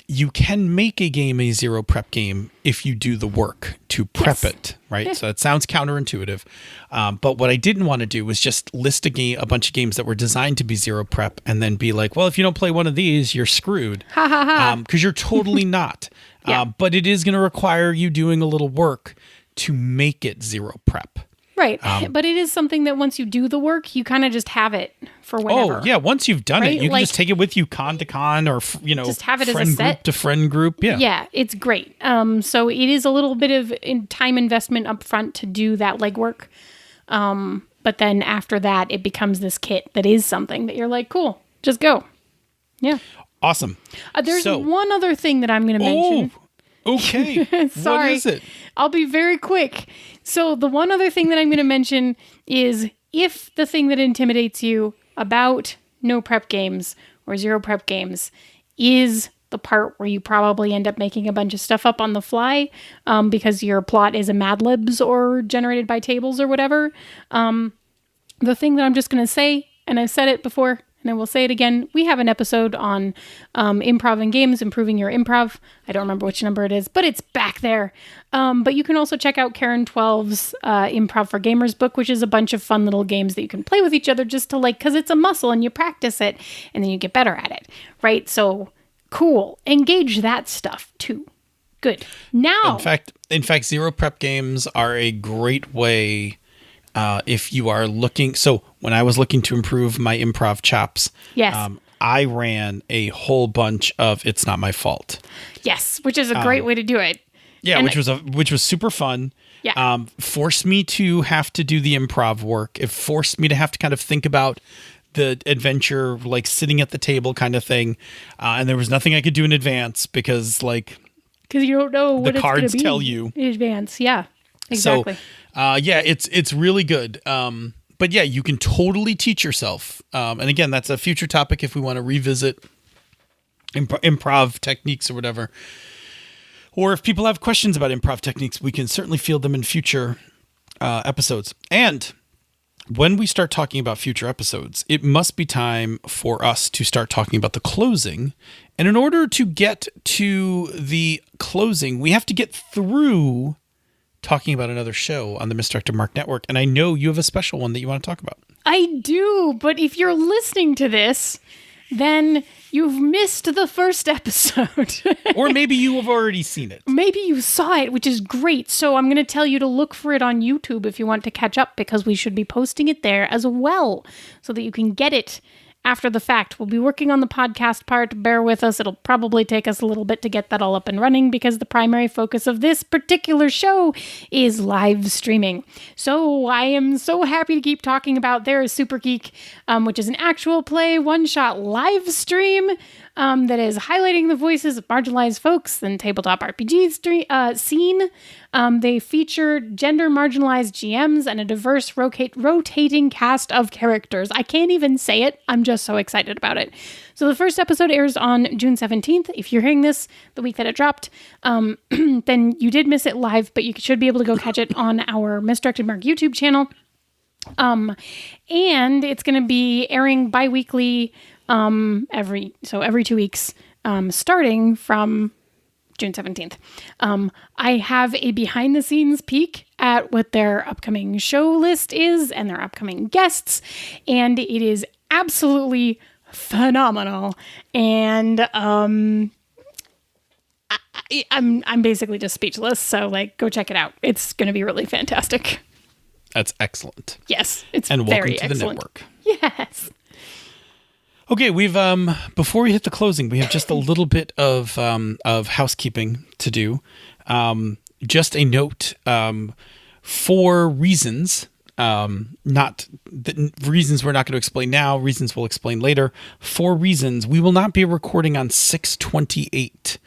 you can make a game a zero prep game if you do the work to prep it, right? Yeah. So it sounds counterintuitive. But what I didn't want to do was just list a bunch of games that were designed to be zero prep and then be like, well, if you don't play one of these, you're screwed. Ha ha ha. Because you're totally not. Yeah. But it is going to require you doing a little work to make it zero prep. Right. But it is something that once you do the work, you kind of just have it for whenever. Oh, yeah. Once you've done right? it, you can just take it with you con to con, or, you know, just have it friend as a set. Group to friend group. Yeah. Yeah, it's great. So it is a little bit of time investment up front to do that legwork. But then after that, it becomes this kit that is something that you're like, cool, just go. Yeah. Awesome. There's one other thing that I'm going to mention. Okay. Sorry. What is it? I'll be very quick. So the one other thing that I'm going to mention is, if the thing that intimidates you about no prep games or zero prep games is the part where you probably end up making a bunch of stuff up on the fly because your plot is a Mad Libs or generated by tables or whatever, the thing that I'm just going to say, and I've said it before, and I will say it again, we have an episode on improv in games, improving your improv. I don't remember which number it is, but it's back there. But you can also check out Karen 12's Improv for Gamers book, which is a bunch of fun little games that you can play with each other just to because it's a muscle and you practice it and then you get better at it, right? So cool. Engage that stuff too. Good. Now, in fact, zero prep games are a great way if you are looking. So when I was looking to improve my improv chops, yes. I ran a whole bunch of It's Not My Fault. Yes, which is a great way to do it. Yeah, And which was super fun. Yeah. Forced me to have to do the improv work. It forced me to have to kind of think about the adventure, like sitting at the table kind of thing. And there was nothing I could do in advance because you don't know what the it's going cards to be tell you in advance. Yeah, exactly. So, it's really good. But yeah, you can totally teach yourself. And again, that's a future topic if we want to revisit improv techniques or whatever. Or if people have questions about improv techniques, we can certainly field them in future episodes. And when we start talking about future episodes, it must be time for us to start talking about the closing. And in order to get to the closing, we have to get through talking about another show on the Misdirected Mark Network. And I know you have a special one that you want to talk about. I do, but if you're listening to this, then you've missed the first episode. Or maybe you have already seen it. Maybe you saw it, which is great. So I'm going to tell you to look for it on YouTube if you want to catch up, because we should be posting it there as well so that you can get it after the fact. We'll be working on the podcast part. Bear with us. It'll probably take us a little bit to get that all up and running because the primary focus of this particular show is live streaming. So I am so happy to keep talking about There is Super Geek, which is an actual play one-shot live stream that is highlighting the voices of marginalized folks in tabletop RPG scene. They feature gender marginalized GMs and a diverse rotating cast of characters. I can't even say it. I'm just so excited about it. So the first episode airs on June 17th. If you're hearing this the week that it dropped, then you did miss it live, but you should be able to go catch it on our Misdirected Mark YouTube channel. And it's going to be airing bi-weekly every 2 weeks, starting from June 17th. I have a behind the scenes peek at what their upcoming show list is and their upcoming guests, and it is absolutely phenomenal. And I'm basically just speechless. So go check it out. It's going to be really fantastic. That's excellent. Yes, it's and very welcome to excellent. the network. Yes. Okay, we've before we hit the closing, we have just a little bit of housekeeping to do. Just a note, for reasons, not the reasons we're not going to explain now, reasons we'll explain later. For reasons, we will not be recording on 6/28,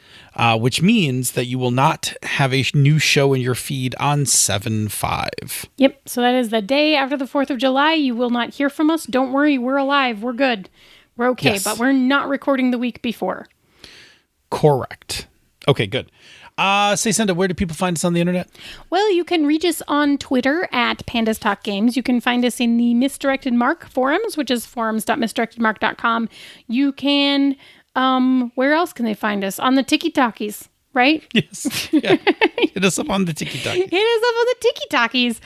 which means that you will not have a new show in your feed on 7/5. Yep. So that is the day after the 4th of July. You will not hear from us. Don't worry, we're alive. We're good. We're okay, Yes. but we're not recording the week before. Correct. Okay, good. Say, Senda, where do people find us on the internet? Well, you can reach us on Twitter at Pandas Talk Games. You can find us in the Misdirected Mark forums, which is forums.misdirectedmark.com. You can, where else can they find us? On the Tiki Talkies, right? Yes. Yeah. Hit us up on the TikTok. Hit us up on the Tiki Talkies,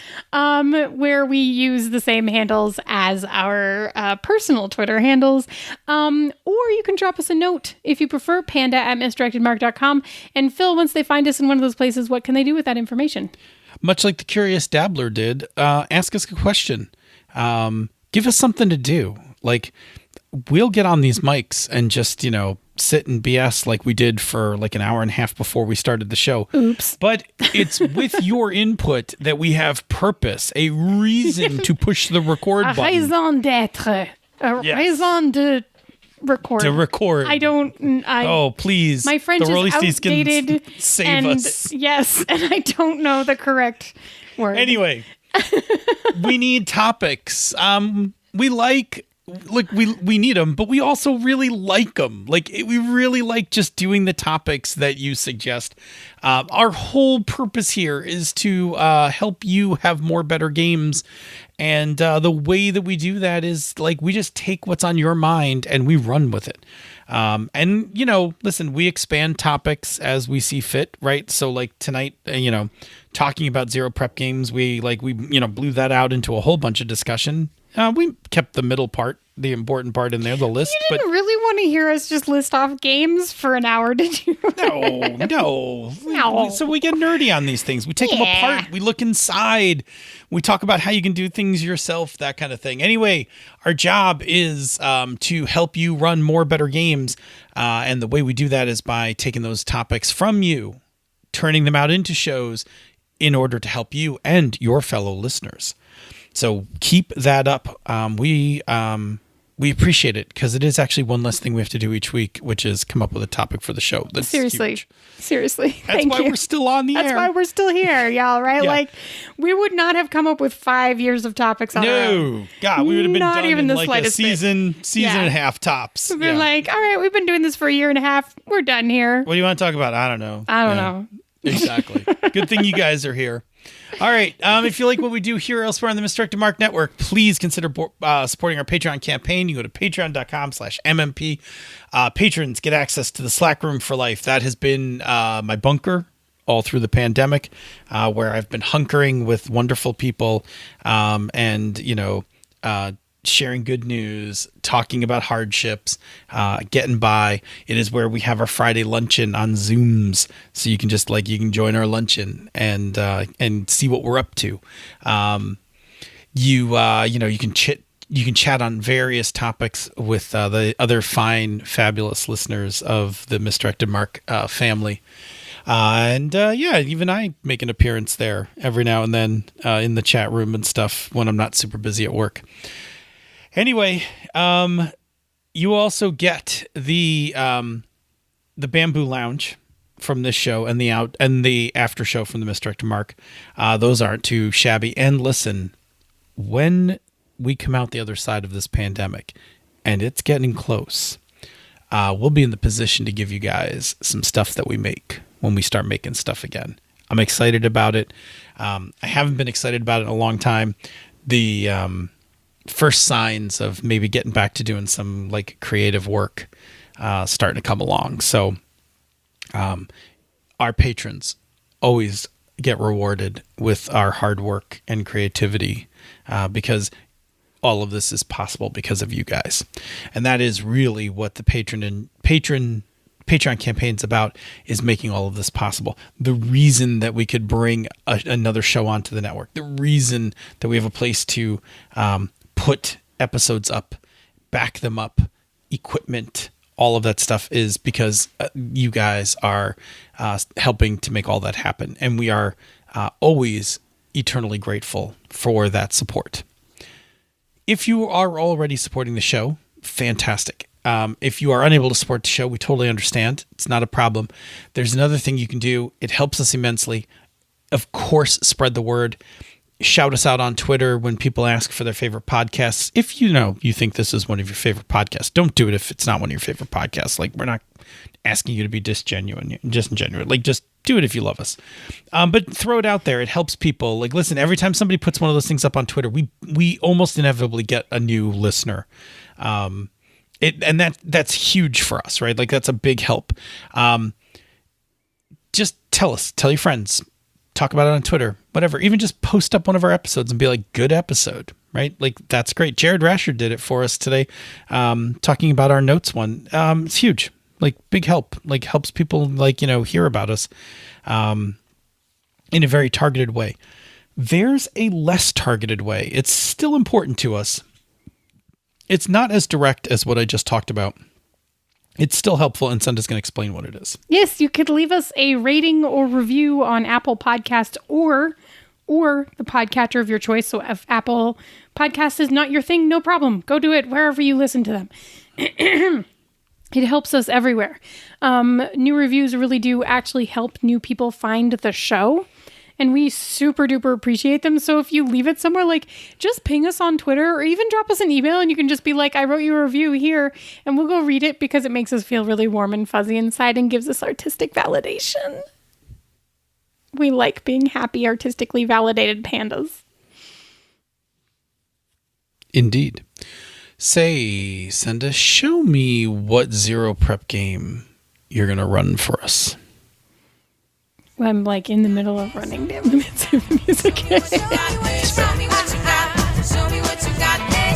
where we use the same handles as our personal Twitter handles. Or you can drop us a note if you prefer, panda at misdirectedmark.com. And Phil, once they find us in one of those places, what can they do with that information? Much like the Curious Dabbler did, ask us a question. Give us something to do. We'll get on these mics and just, sit and BS like we did for an hour and a half before we started the show. Oops. But it's with your input that we have purpose, a reason to push the record A button. raison d'être. A Yes. raison de record. To record. Oh, please. My French the is Rollies can outdated. save and us. Yes, and I don't know the correct word. Anyway, we need topics. We need them, but we also really like them. We really like just doing the topics that you suggest. Our whole purpose here is to help you have more better games. And the way that we do that is we just take what's on your mind and we run with it. And listen, we expand topics as we see fit, right? So tonight, talking about Zero Prep games, we blew that out into a whole bunch of discussion. We kept the middle part, the important part in there, the list. You didn't really want to hear us just list off games for an hour, did you? No. So we get nerdy on these things. We take them apart. We look inside. We talk about how you can do things yourself, that kind of thing. Anyway, our job is to help you run more better games. And the way we do that is by taking those topics from you, turning them out into shows in order to help you and your fellow listeners. So keep that up. We appreciate it because it is actually one less thing we have to do each week, which is come up with a topic for the show. That's Seriously. That's Thank why you. we're still on the air. That's why we're still here, y'all, right? Yeah. Like, we would not have come up with 5 years of topics on our own. No. God, we would have been Not done even in the like a slightest bit. season Yeah. and a half tops. We've been like, all right, we've been doing this for a year and a half. We're done here. What do you want to talk about? I don't know. I don't know. Exactly. Good thing you guys are here. All right. If you like what we do here or elsewhere on the Misdirected Mark Network, please consider supporting our Patreon campaign. You go to patreon.com/MMP. Patrons get access to the Slack room for life. That has been my bunker all through the pandemic, where I've been hunkering with wonderful people and, sharing good news, talking about hardships, getting by. It is where we have our Friday luncheon on Zooms, so you can just you can join our luncheon and see what we're up to. You can chat on various topics with the other fine, fabulous listeners of the Misdirected Mark family. Even I make an appearance there every now and then in the chat room and stuff when I'm not super busy at work. Anyway, you also get the Bamboo Lounge from this show and the after show from the Misdirected Mark. Those aren't too shabby. And listen, when we come out the other side of this pandemic, and it's getting close, we'll be in the position to give you guys some stuff that we make when we start making stuff again. I'm excited about it. I haven't been excited about it in a long time. The first signs of maybe getting back to doing some creative work starting to come along. So our patrons always get rewarded with our hard work and creativity because all of this is possible because of you guys. And that is really what the Patreon campaign's about, is making all of this possible. The reason that we could bring another show onto the network, the reason that we have a place to put episodes up, back them up, equipment, all of that stuff is because you guys are helping to make all that happen. And we are always eternally grateful for that support. If you are already supporting the show, fantastic. If you are unable to support the show, we totally understand. It's not a problem. There's another thing you can do. It helps us immensely. Of course, spread the word. Shout us out on Twitter when people ask for their favorite podcasts. If you think this is one of your favorite podcasts, don't do it if it's not one of your favorite podcasts. We're not asking you to be just genuine. Just do it if you love us. But throw it out there. It helps people. Listen, every time somebody puts one of those things up on Twitter, we almost inevitably get a new listener. That's huge for us, right? That's a big help. Just tell your friends. Talk about it on Twitter, whatever. Even just post up one of our episodes and be like, good episode, right? That's great. Jared Rasher did it for us today, talking about our notes one. It's huge, big help, helps people hear about us in a very targeted way. There's a less targeted way. It's still important to us. It's not as direct as what I just talked about. It's still helpful, and Senda's going to explain what it is. Yes, you could leave us a rating or review on Apple Podcasts or the podcatcher of your choice. So if Apple Podcast is not your thing, no problem. Go do it wherever you listen to them. It helps us everywhere. New reviews really do actually help new people find the show. And we super duper appreciate them. So if you leave it somewhere, just ping us on Twitter or even drop us an email and you can just be like, I wrote you a review here, and we'll go read it because it makes us feel really warm and fuzzy inside and gives us artistic validation. We like being happy, artistically validated pandas. Indeed. Say, Senda, show me what Zero Prep game you're going to run for us. I'm in the middle of running down the Mitsubishi music. Show me what you got. Show me what you got.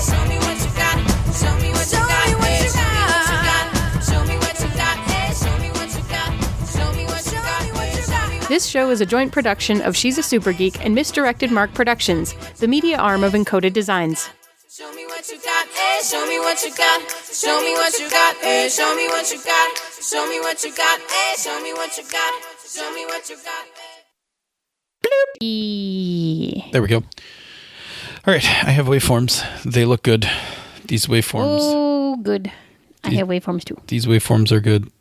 This show is a joint production of She's a Super Geek and Misdirected Mark Productions, the media arm of Encoded Designs. Show me what you got, eh? Show me what you got. Show me what you got, eh? Show me what you got. Show me what you got, eh? Show me what you got. Show me what you got, eh? There we go. All right, I have waveforms. They look good. These waveforms. Oh, good. I have waveforms too. These waveforms are good.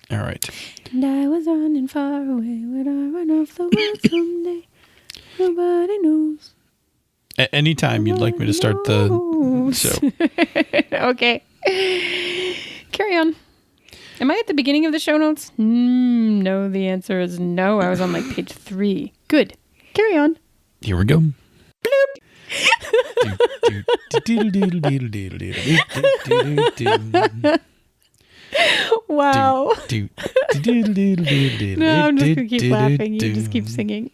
All right. And I was running far away. Would I run off the world someday? Nobody knows. Anytime you'd like me to start the show. Okay. Carry on. Am I at the beginning of the show notes? No, the answer is no. I was on like page 3. Good. Carry on. Here we go. Wow. No, I'm just going to keep laughing. You just keep singing.